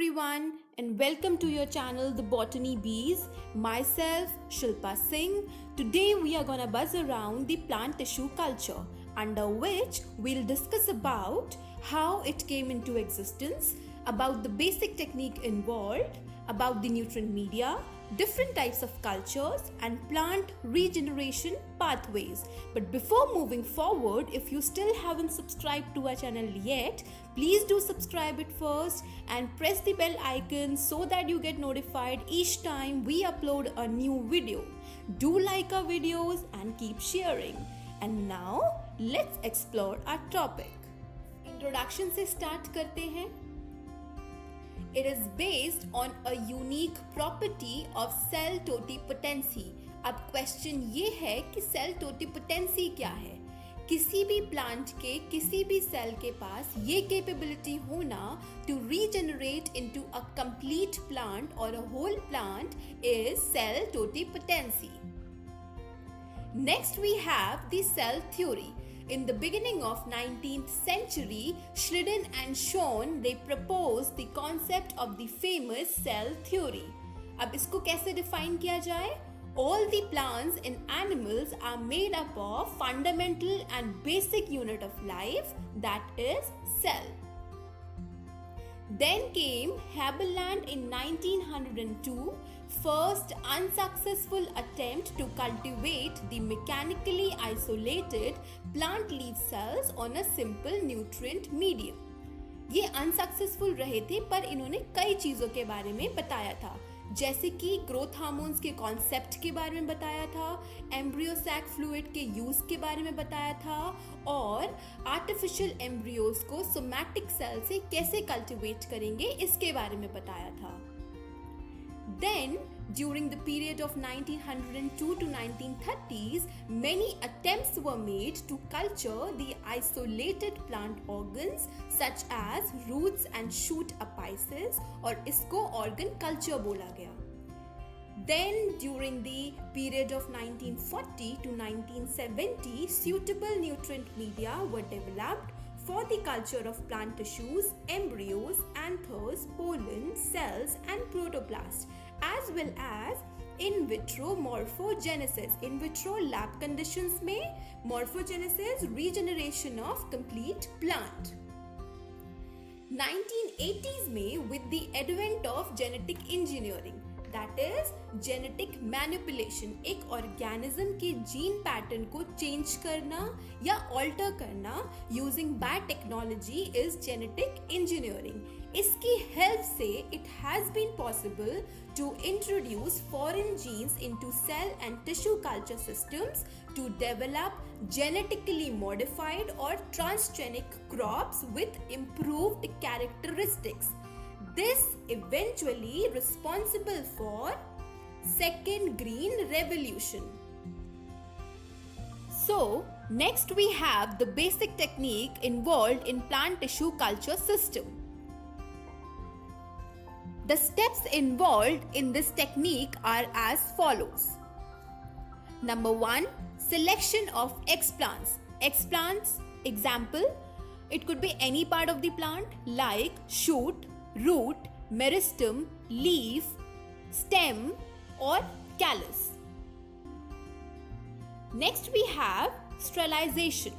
everyone, and welcome to your channel, The Botany Bees. Myself, Shilpa Singh. Today we are gonna buzz around the plant tissue culture, under which we'll discuss about how it came into existence, about the basic technique involved, about the nutrient media, different types of cultures, and plant regeneration pathways. But before moving forward, if you still haven't subscribed to our channel yet, please do subscribe it first and press the bell icon so that you get notified each time we upload a new video. Do like our videos and keep sharing. And now let's explore our topic. Introduction से start करते हैं. It is based on a unique property of cell totipotency. अब question ये है कि cell totipotency क्या है. किसी भी प्लांट के किसी भी सेल के पास ये कैपेबिलिटी होना to regenerate into a complete plant और a whole plant is cell totipotency. Next we have the cell theory. In the beginning of 19th century, Schleiden and Schonn they proposed the concept of the famous cell theory. अब इसको कैसे define किया जाए? All the plants and animals are made up of fundamental and basic unit of life, that is cell. Then came Haberland in 1902, first unsuccessful attempt to cultivate the mechanically isolated plant leaf cells on a simple nutrient medium. ये unsuccessful रहे थे, पर इन्होंने कई चीज़ों के बारे में बताया था, जैसे कि ग्रोथ हार्मोन्स के कॉन्सेप्ट के बारे में बताया था, एम्ब्रियो सैक फ्लूइड के यूज़ के बारे में बताया था, और आर्टिफिशियल एम्ब्रियोज को सोमैटिक सेल से कैसे कल्टिवेट करेंगे इसके बारे में बताया था. Then, during the period of 1902 to 1930s, many attempts were made to culture the isolated plant organs such as roots and shoot apices, और इसको organ culture बोला गया. Then, during the period of 1940 to 1970, suitable nutrient media were developed for the culture of plant tissues, embryos, anthers, pollen, cells, and protoplasts, as well as in vitro morphogenesis. In vitro lab conditions में morphogenesis, regeneration of complete plant. 1980s में with the advent of genetic engineering, that is genetic manipulation, एक organism के gene pattern को change करना या alter करना using biotechnology is genetic engineering. इसकी help से it has been possible to introduce foreign genes into cell and tissue culture systems to develop genetically modified or transgenic crops with improved characteristics. This eventually responsible for second green revolution. So next we have the basic technique involved in plant tissue culture system. The steps involved in this technique are as follows. Number 1, selection of explants. Explants, example, it could be any part of the plant like shoot, root, meristem, leaf, stem, or callus. Next we have sterilization.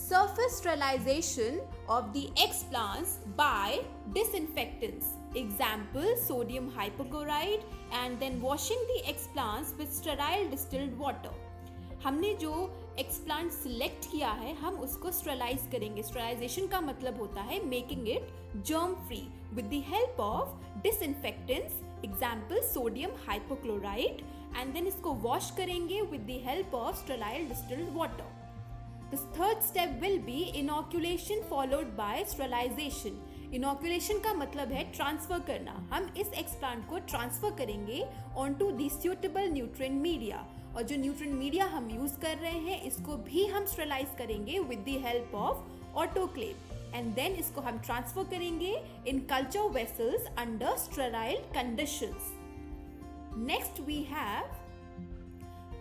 Surface sterilization of the explants by disinfectants. Example, sodium hypochlorite, and then washing the explants with sterile distilled water. हमने जो explant select किया है हम उसको sterilise करेंगे. Sterilisation का मतलब होता है making it germ free with the help of disinfectants, example sodium hypochlorite, and then इसको वॉश करेंगे with the help of sterile distilled water. The third step will be inoculation followed by sterilization. Inoculation का मतलब है transfer करना. हम इस explant को transfer करेंगे on to the suitable nutrient media, और जो न्यूट्रिएंट मीडिया हम यूज कर रहे हैं इसको भी हम स्टेरलाइज करेंगे with the help of autoclave, and then इसको हम ट्रांसफर करेंगे in culture vessels under sterile conditions. Next we have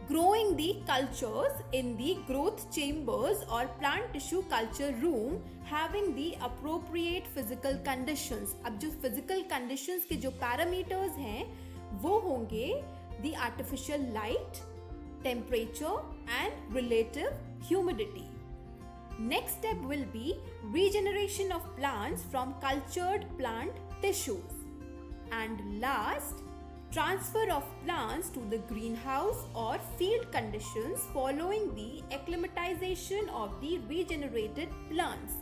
growing the cultures in the growth chambers or plant tissue culture room having the appropriate physical conditions. अब जो physical conditions के जो parameters हैं वो होंगे the artificial light, temperature and relative humidity. Next step will be regeneration of plants from cultured plant tissues. And last, transfer of plants to the greenhouse or field conditions following the acclimatization of the regenerated plants.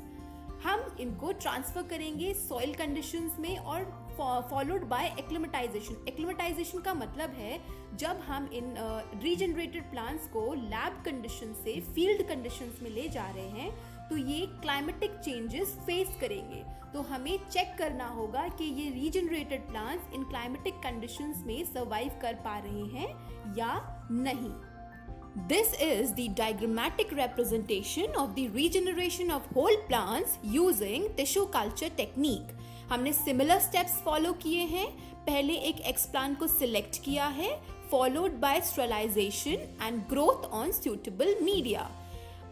हम इनको transfer करेंगे soil conditions में और followed by acclimatisation. Acclimatisation का मतलब है जब हम इन रीजनरेटेड प्लांट्स को लैब कंडीशन से फील्ड कंडीशंस में ले जा रहे हैं तो ये क्लाइमेटिक चेंजेस फेस करेंगे. तो हमें चेक करना होगा कि ये regenerated plants in climatic conditions में सर्वाइव कर पा रहे हैं या नहीं. This is the diagrammatic representation of the regeneration of whole plants using tissue culture technique. हमने similar steps follow किए हैं. पहले एक एक्सप्लांट को सिलेक्ट किया है, followed by sterilization and growth on suitable media.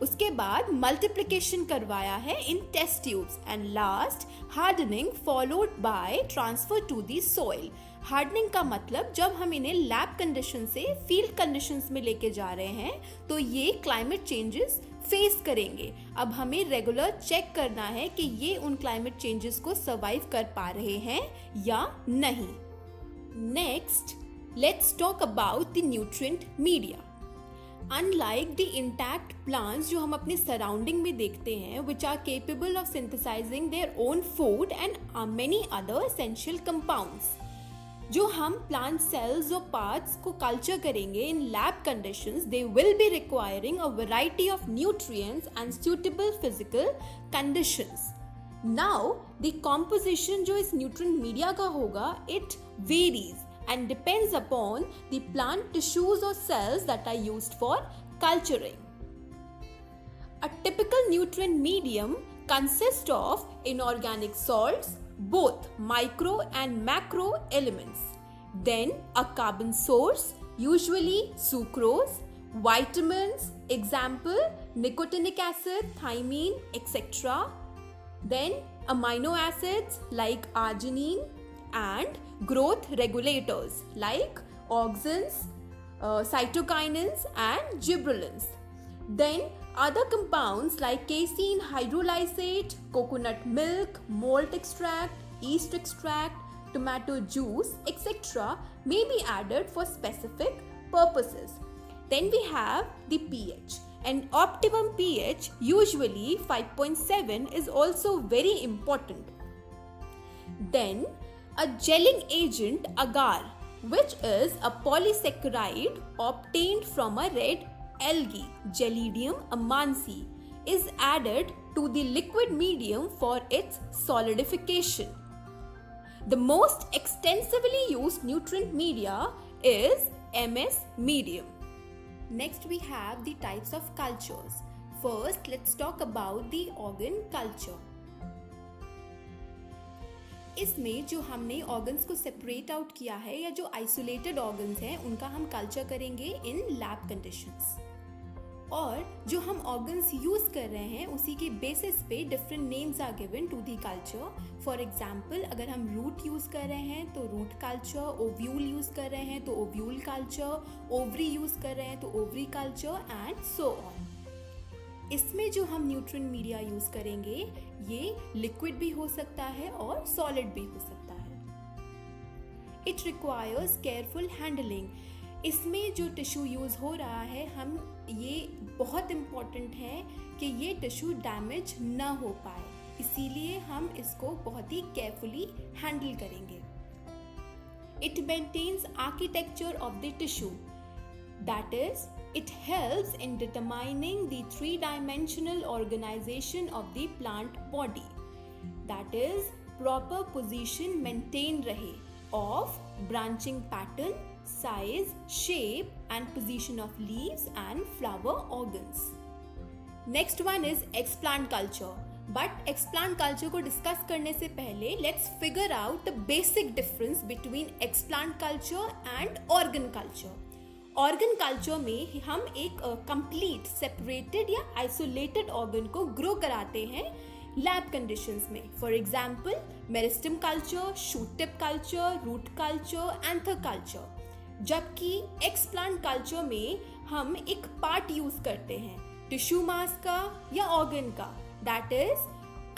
उसके बाद मल्टीप्लिकेशन करवाया है in test tubes and last hardening followed by transfer to the soil. Hardening का मतलब जब हम इन्हें लैब कंडीशन से फील्ड कंडीशंस में लेके जा रहे हैं तो ये क्लाइमेट चेंजेस फेस करेंगे. अब हमें रेगुलर चेक करना है कि ये उन क्लाइमेट चेंजेस को सर्वाइव कर पा रहे हैं या नहीं. Next, let's talk about the nutrient media. Unlike the intact plants जो हम अपने सराउंडिंग में देखते हैं which are capable of synthesizing their own food and many other essential compounds, जो हम प्लांट सेल्स और पार्ट्स को कल्चर करेंगे in lab conditions, they will be requiring a variety of nutrients and suitable physical conditions. Now the composition जो इस nutrient media का होगा it varies and depends upon the plant tissues or cells that are used for culturing. A typical nutrient medium consists of inorganic salts, both micro and macro elements. Then a carbon source, usually sucrose, vitamins, example nicotinic acid, thiamine, etc. Then amino acids like arginine and growth regulators like auxins, cytokinins and gibberellins. Then other compounds like casein hydrolysate, coconut milk, malt extract, yeast extract, tomato juice, etc. may be added for specific purposes. Then we have the pH. An optimum pH, usually 5.7, is also very important. Then a gelling agent agar, which is a polysaccharide obtained from a red algae, Gelidium amansi, is added to the liquid medium for its solidification. The most extensively used nutrient media is MS medium. Next we have the types of cultures. First, let's talk about the organ culture. इसमें जो हमने organs को separate out किया है या जो isolated organs हैं उनका हम कल्चर करेंगे इन लैब कंडीशंस. और जो हम ऑर्गन्स यूज कर रहे हैं उसी के बेसिस पे different names are given to the culture. For example, अगर हम रूट यूज कर रहे हैं तो रूट कल्चर, ओव्यूल यूज कर रहे हैं तो ओव्यूल कल्चर, ओवरी यूज कर रहे हैं तो ovary culture and so on. इसमें जो हम न्यूट्रिएंट मीडिया यूज करेंगे ये लिक्विड भी हो सकता है और सॉलिड भी हो सकता है. It requires careful handling. इसमें जो टिश्यू यूज हो रहा है हम ये बहुत इम्पॉर्टेंट है कि ये टिश्यू डैमेज ना हो पाए, इसीलिए हम इसको बहुत ही केयरफुली हैंडल करेंगे. It maintains architecture of the tissue, that is it helps in determining the three-dimensional organization of the plant body. That is, proper position maintain rahe of branching pattern, size, shape and position of leaves and flower organs. Next one is explant culture. But explant culture को discuss करने से पहले let's figure out the basic difference between explant culture and organ culture. Organ culture में हम एक complete separated या isolated organ को grow कराते हैं लैब कंडीशंस में. For example meristem culture, shoot tip culture, root culture, anther culture. जबकि explant culture में हम एक पार्ट यूज करते हैं टिश्यू मास का या ऑर्गन का, that is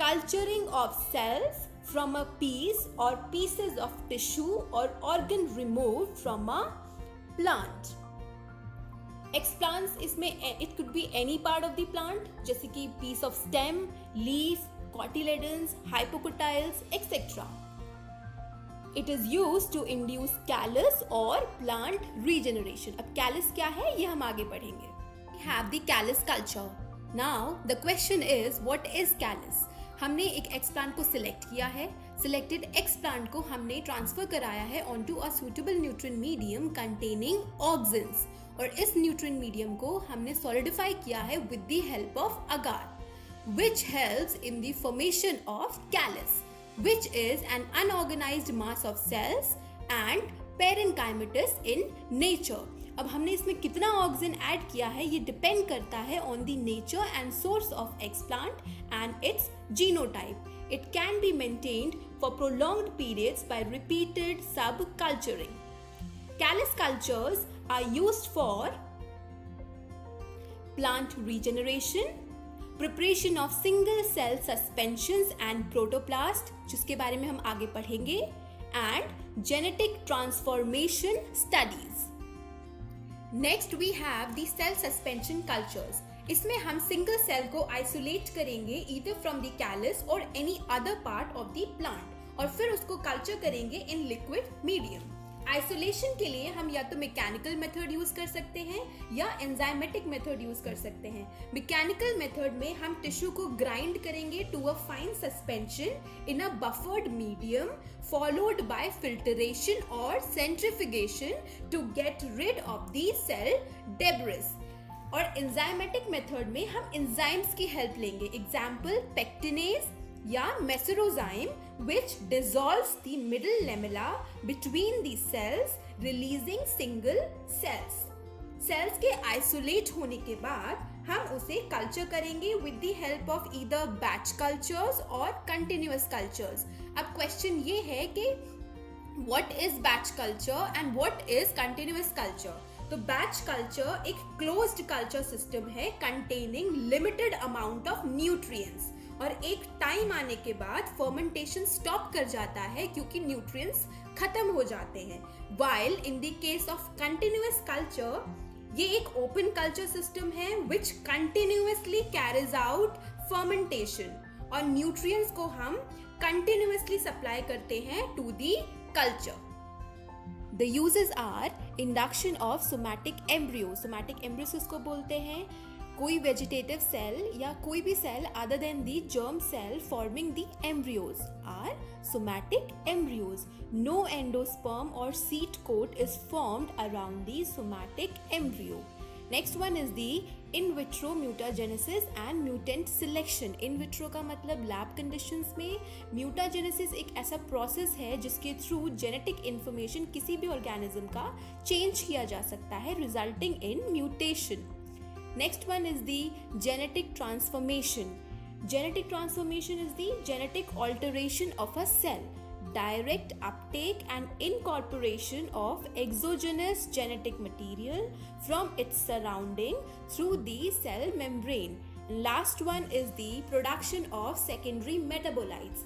culturing of cells from a piece or pieces of tissue or organ removed from a plant. Explants इसमें it could be any part of the plant, जैसे कि piece of stem, leaf, cotyledons, hypocotyls, etc. It is used to induce callus or plant regeneration. अब callus क्या है ये हम आगे पढ़ेंगे. We have the callus culture. Now the question is, what is callus? हमने एक एक्सप्लांट को सिलेक्ट किया है. सिलेक्टेड एक्सप्लांट को हमने ट्रांसफर कराया है onto a suitable nutrient medium containing auxins, और इस न्यूट्रिएंट मीडियम को हमने सॉलिडिफाई किया है with the help of agar, which helps in the formation of callus, which is an unorganised mass of cells and parenchymatous in nature. अब हमने इसमें कितना ऑक्सिन ऐड किया है ये डिपेंड करता है on the nature and source of explant and it's genotype. It can be maintained for prolonged periods by repeated subculturing. Callus cultures are used for plant regeneration, preparation of single cell suspensions and protoplast, जिसके बारे में हम आगे पढ़ेंगे, and genetic transformation studies. Next we have the cell suspension cultures. इसमें हम single cell को isolate करेंगे ईदर फ्रॉम द कैलस और any other part of the plant, और फिर उसको कल्चर करेंगे इन लिक्विड मीडियम. आइसोलेशन के लिए हम या तो मैकेनिकल मेथड यूज कर सकते हैं या एंजाइमेटिक मेथड यूज कर सकते हैं. मैकेनिकल मेथड में हम टिश्यू को ग्राइंड करेंगे to a fine suspension in a buffered medium followed by filtration और centrifugation to get rid of the cell debris. और एंजाइमेटिक मेथड में हम एंजाइम्स की हेल्प लेंगे. एग्जाम्पल पेक्टिनेज या macerozyme which dissolves the middle lamella between the cells, releasing single cells. Cells के isolate होने के बाद हम उसे कल्चर करेंगे with the help of either batch cultures और continuous cultures. अब क्वेश्चन ये है कि what is batch culture and what is continuous culture? तो बैच कल्चर एक क्लोज्ड कल्चर सिस्टम है containing limited amount of nutrients, और एक टाइम आने के बाद फर्मेंटेशन स्टॉप कर जाता है क्योंकि न्यूट्रिएंट्स खत्म हो जाते हैं. While in the case of continuous culture ये एक ओपन कल्चर सिस्टम है which continuously carries out fermentation, और न्यूट्रिएंट्स को हम कंटिन्यूअसली सप्लाई करते हैं to the culture. The uses are induction of somatic embryos. Somatic embryos इसको बोलते हैं कोई vegetative cell या कोई भी cell other than the germ cell forming the embryos are somatic embryos. No endosperm or seed coat is formed around the somatic embryo. Next one is the in vitro mutagenesis and mutant selection. In vitro का मतलब lab conditions में, mutagenesis एक ऐसा process है जिसके through genetic information किसी भी organism का change किया जा सकता है resulting in mutation. Next one is the genetic transformation. Genetic transformation is the genetic alteration of a cell. Direct uptake and incorporation of exogenous genetic material from its surrounding through the cell membrane. Last one is the production of secondary metabolites.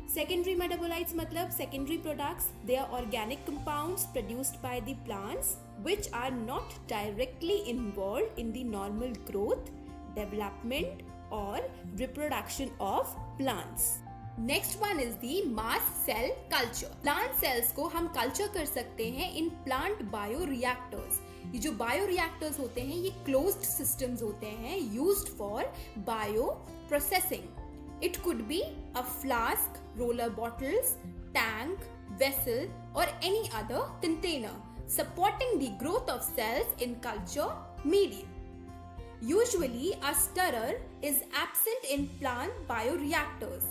Secondary metabolites matlab secondary products. They are organic compounds produced by the plants which are not directly involved in the normal growth, development or reproduction of plants. Next one is the mass cell culture. Plant cells को हम culture कर सकते हैं in plant bio reactors. ये जो bio reactors होते हैं ये क्लोज्ड सिस्टम्स होते हैं used for bioprocessing. It could be a flask, roller bottles, tank, vessel और any other container supporting the growth of cells in culture medium. Usually a stirrer is absent in plant bioreactors.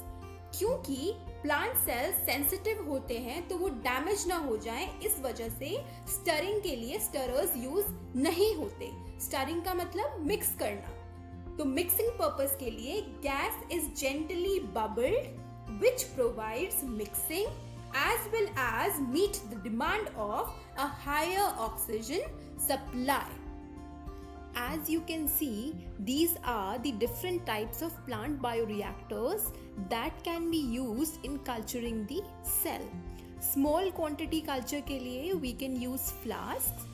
क्योंकि plant cells sensitive होते हैं तो वो damage ना हो जाए, इस वजह से स्टरिंग के लिए स्टरर्स यूज नहीं होते। स्टरिंग का मतलब मिक्स करना। तो मिक्सिंग पर्पस के लिए gas is gently bubbled which provides mixing as well as meet the demand of a higher oxygen supply. As you can see, these are the different types of plant bioreactors that can be used in culturing the cell. Small quantity culture के लिए we can use flasks.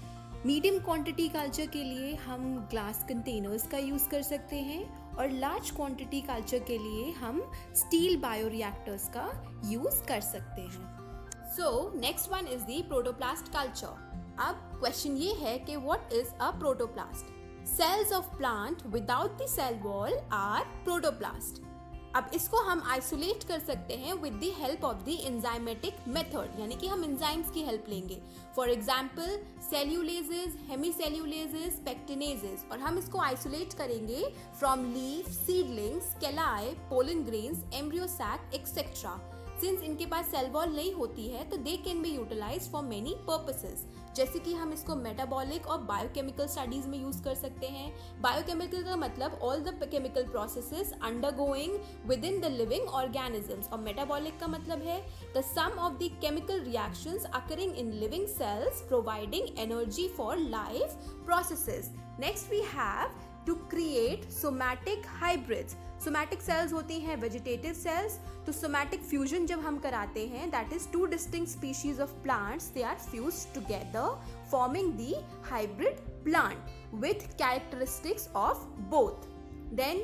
Medium quantity culture के लिए हम glass containers का use कर सकते हैं और लार्ज क्वांटिटी कल्चर के लिए हम स्टील बायोरिएक्टर्स का यूज़ कर सकते हैं। So next one is the protoplast कल्चर। अब क्वेश्चन ये है कि what is a protoplast? Cells of plant without the cell wall are protoplast. अब इसको हम आइसोलेट कर सकते हैं with the help of the enzymatic method, यानी कि हम एंजाइम्स की हेल्प लेंगे। फॉर एग्जांपल सेल्यूलेजेस, हेमीसेल्यूलेजेस, पेक्टिनेजेस, और हम इसको आइसोलेट करेंगे from leaf, seedlings, calli, pollen grains, embryo sac etcetera. Since इनके पास सेल वॉल नहीं होती है तो they can be utilized for many purposes, जैसे कि हम इसको मेटाबॉलिक और बायोकेमिकल स्टडीज में यूज कर सकते हैं। बायोकेमिकल का मतलब all the chemical processes undergoing within the living organisms, और मेटाबॉलिक का मतलब है the sum of the chemical reactions occurring in living cells providing energy for life processes. Next we have to create somatic hybrids. Somatic cells होती हैं vegetative cells, तो somatic fusion जब हम कराते हैं that is two distinct species of plants, they are fused together forming the hybrid plant with characteristics of both. Then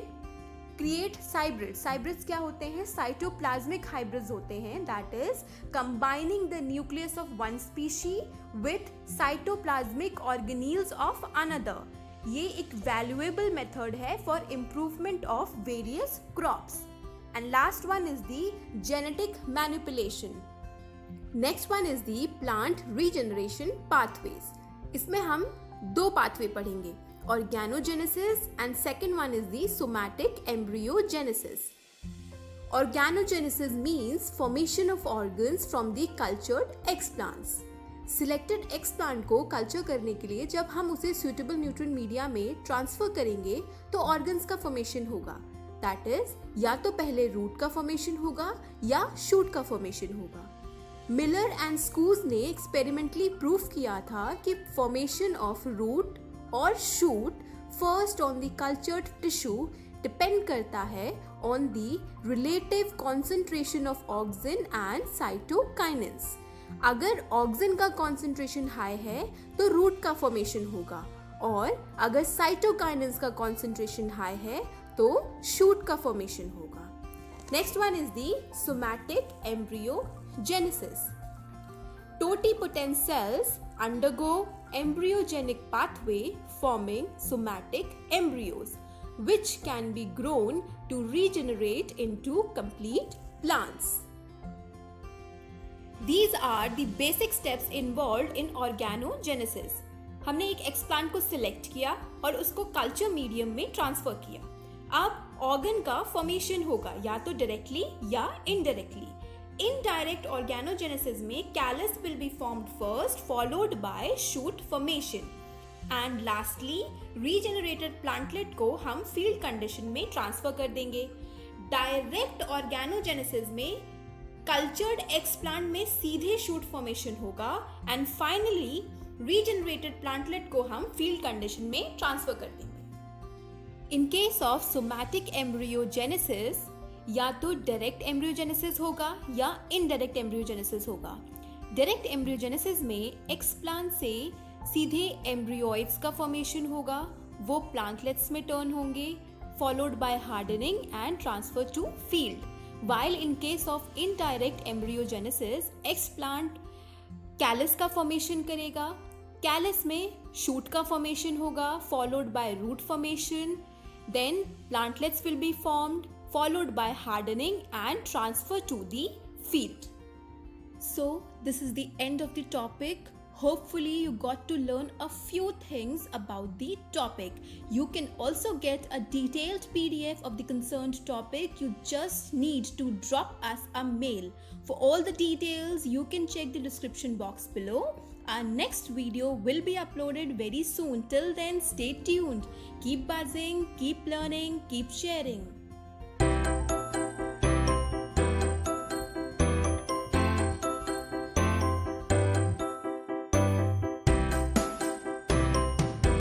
create hybrids. Hybrids क्या होते हैं? साइटोप्लाज्मिक हाइब्रिड्स होते हैं, that is combining the nucleus of one species with cytoplasmic organelles of another. ये एक valuable method है for improvement of various crops. And last one is the genetic manipulation. Next one is the plant regeneration pathways. इसमें हम दो pathway पढ़ेंगे, organogenesis and second one is the somatic embryogenesis. Organogenesis means formation of organs from the cultured explants. Selected explant को culture करने के लिए जब हम उसे सुटेबल न्यूट्रिएंट मीडिया में ट्रांसफर करेंगे तो ऑर्गन्स का फॉर्मेशन होगा। दैट इज या तो पहले रूट का फॉर्मेशन होगा या शूट का फॉर्मेशन होगा। मिलर एंड स्कूज ने एक्सपेरिमेंटली प्रूव किया था कि फॉर्मेशन ऑफ रूट और shoot first on the cultured tissue depend करता है on the relative concentration of auxin and cytokinins. अगर ऑक्सिन का कॉन्सेंट्रेशन हाई है तो रूट का फॉर्मेशन होगा, और अगर साइटोकाइनेंस का कॉन्सेंट्रेशन हाई है तो शूट का फॉर्मेशन होगा। Next one is the somatic embryogenesis. Totipotent cells undergo embryogenic pathway forming somatic embryos which can be grown to regenerate into complete plants. These are the basic steps involved in organogenesis. हमने एक explant को select किया और उसको culture medium में transfer किया। अब organ का फॉर्मेशन होगा या तो डायरेक्टली या इनडायरेक्टली। इनडायरेक्ट ऑर्गेनोजेनेसिस में callus will be formed first followed by shoot formation, and lastly regenerated plantlet को हम फील्ड कंडीशन में ट्रांसफर कर देंगे। डायरेक्ट ऑर्गेनोजेनेसिस में कल्चर्ड एक्सप्लांट में सीधे शूट फॉर्मेशन होगा, एंड फाइनली रीजेनरेटेड प्लांटलेट को हम फील्ड कंडीशन में ट्रांसफर कर देंगे। In case of somatic embryogenesis या तो डायरेक्ट एम्ब्रियोजेनेसिस होगा या इनडायरेक्ट एम्ब्रियोजेनेसिस होगा। डायरेक्ट एम्ब्रियोजेनेसिस में एक्सप्लांट से सीधे एम्ब्रियोइड्स का फॉर्मेशन होगा, वो प्लांटलेट्स में टर्न होंगे, followed by hardening and transfer to field. While in case of indirect embryogenesis, explant callus का फॉर्मेशन करेगा, कैलस में शूट का फॉर्मेशन होगा, followed by root formation, then plantlets will be formed, followed by hardening and transfer to the field. So this is the end of the topic. Hopefully, you got to learn a few things about the topic. You can also get a detailed PDF of the concerned topic. You just need to drop us a mail. For all the details, you can check the description box below. Our next video will be uploaded very soon. Till then, stay tuned. Keep buzzing, keep learning, keep sharing.